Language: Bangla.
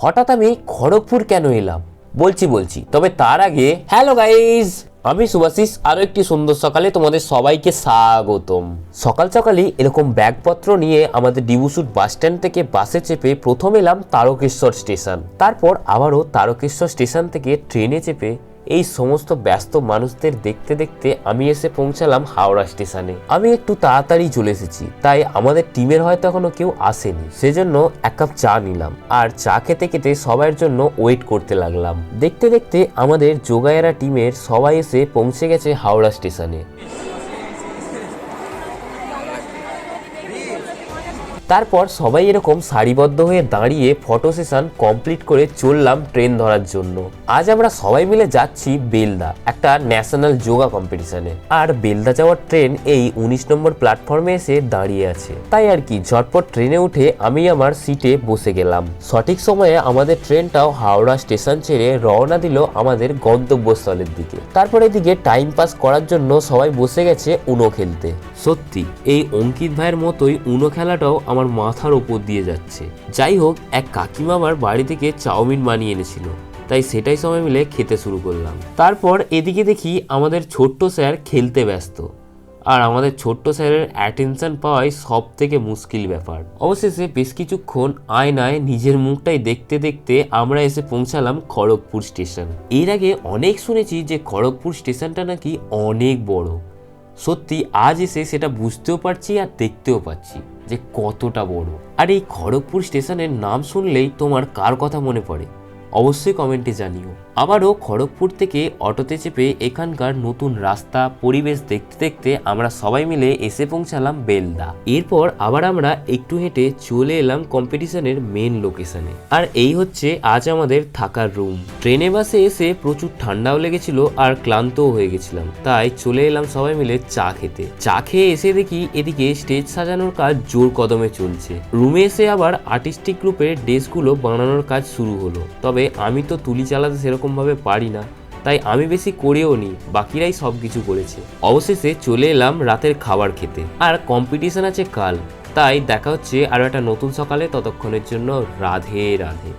হঠাৎ আমি খড়গপুর কেন এলাম বলছি তবে তার আগে হ্যালো গাইজ, আমি শুভাশিস। আরো একটি সুন্দর সকালে তোমাদের সবাইকে স্বাগতম। সকাল সকালই এরকম ব্যাগপত্র নিয়ে আমাদের ডিবুসুট বাস স্ট্যান্ড থেকে বাসে চেপে প্রথম এলাম তারকেশ্বর স্টেশন, তারপর আবারও তারকেশ্বর স্টেশন থেকে ট্রেনে চেপে এই সমস্ত ব্যস্ত মানুষদের দেখতে দেখতে আমি এসে পৌঁছালাম হাওড়া স্টেশনে। আমি একটু তাড়াতাড়ি চলে এসেছি, তাই আমাদের টিমের হয়তো এখনো কেউ আসেনি, সেজন্য এক কাপ চা নিলাম আর চা খেতে খেতে সবার জন্য ওয়েট করতে লাগলাম। দেখতে দেখতে আমাদের যোগায়েরা টিমের সবাই এসে পৌঁছে গেছে হাওড়া স্টেশনে। তারপর সবাই এরকম সারিবদ্ধ হয়ে দাঁড়িয়ে ফটো সেশন কমপ্লিট করে চললাম ট্রেন ধরার জন্য। আজ আমরা সবাই মিলে যাচ্ছি বেলদা, একটা ন্যাশনাল যোগা কম্পিটিশনে। আর বেলদা যাওয়ার ট্রেন এই 19 নম্বর প্ল্যাটফর্মে এসে দাঁড়িয়ে আছে, তাই আর কি ঝটপট ট্রেনে উঠে আমি আমার সিটে বসে গেলাম। সঠিক সময়ে আমাদের ট্রেনটাও হাওড়া স্টেশন ছেড়ে রওনা দিল আমাদের গন্তব্যস্থলের দিকে। তারপর এদিকে টাইম পাস করার জন্য সবাই বসে গেছে উনো খেলতে। সত্যি এই অঙ্কিত ভাইয়ের মতোই উনো খেলাটাও আমার মাথার ওপর দিয়ে যাচ্ছে। যাই হোক, এক কাকিমা আমার বাড়ি থেকে চাউমিন বানিয়ে এনেছিল, তাই সেটাই সবাই মিলে খেতে শুরু করলাম। তারপর এদিকে দেখি আমাদের ছোট্ট স্যার খেলতে ব্যস্ত, আর আমাদের ছোট্ট স্যারের অ্যাটেনশন পাওয়াই সব থেকে মুশকিল ব্যাপার। অবশেষে বেশ কিছুক্ষণ আয়নায় নিজের মুখটাই দেখতে দেখতে আমরা এসে পৌঁছালাম খড়গপুর স্টেশন। এর আগে অনেক শুনেছি যে খড়গপুর স্টেশনটা নাকি অনেক বড়। সত্যি আজ এসে সেটা বুঝতেও পারছি আর দেখতেও পাচ্ছি যে কতটা বড়। আর এই খড়গপুর স্টেশনের নাম শুনলেই তোমার কার কথা মনে পড়ে অবশ্যই কমেন্টে জানিও। আবারও খড়গপুর থেকে অটোতে চেপে এখানকার নতুন রাস্তা পরিবেশ দেখতে দেখতে আমরা সবাই মিলে এসে পৌঁছালাম বেলদা। এরপর আবার আমরা একটু হেঁটে চলে এলাম কম্পিটিশনের মেন লোকেশনে। আর এই হচ্ছে আজ আমাদের থাকার রুম। ট্রেনে বাসে এসে প্রচুর ঠান্ডাও লেগেছিল আর ক্লান্তও হয়ে গেছিলাম, তাই চলে এলাম সবাই মিলে চা খেতে। চা খেয়ে এসে দেখি এদিকে স্টেজ সাজানোর কাজ জোর কদমে চলছে। রুমে এসে আবার আর্টিস্টিক গ্রুপের ড্রেসগুলো বানানোর কাজ শুরু হলো। তবে আমি তো তুলি চালাতে সেরকম ভাবে পারি না, তাই আমি বেশি করেও নি, বাকিরাই সব কিছু করেছে। অবশেষে চলে এলাম রাতের খাবার খেতে। আর কম্পিটিশন আছে কাল, তাই দেখা হচ্ছে আরো একটা নতুন সকালে। ততক্ষণের জন্য রাধে রাধে।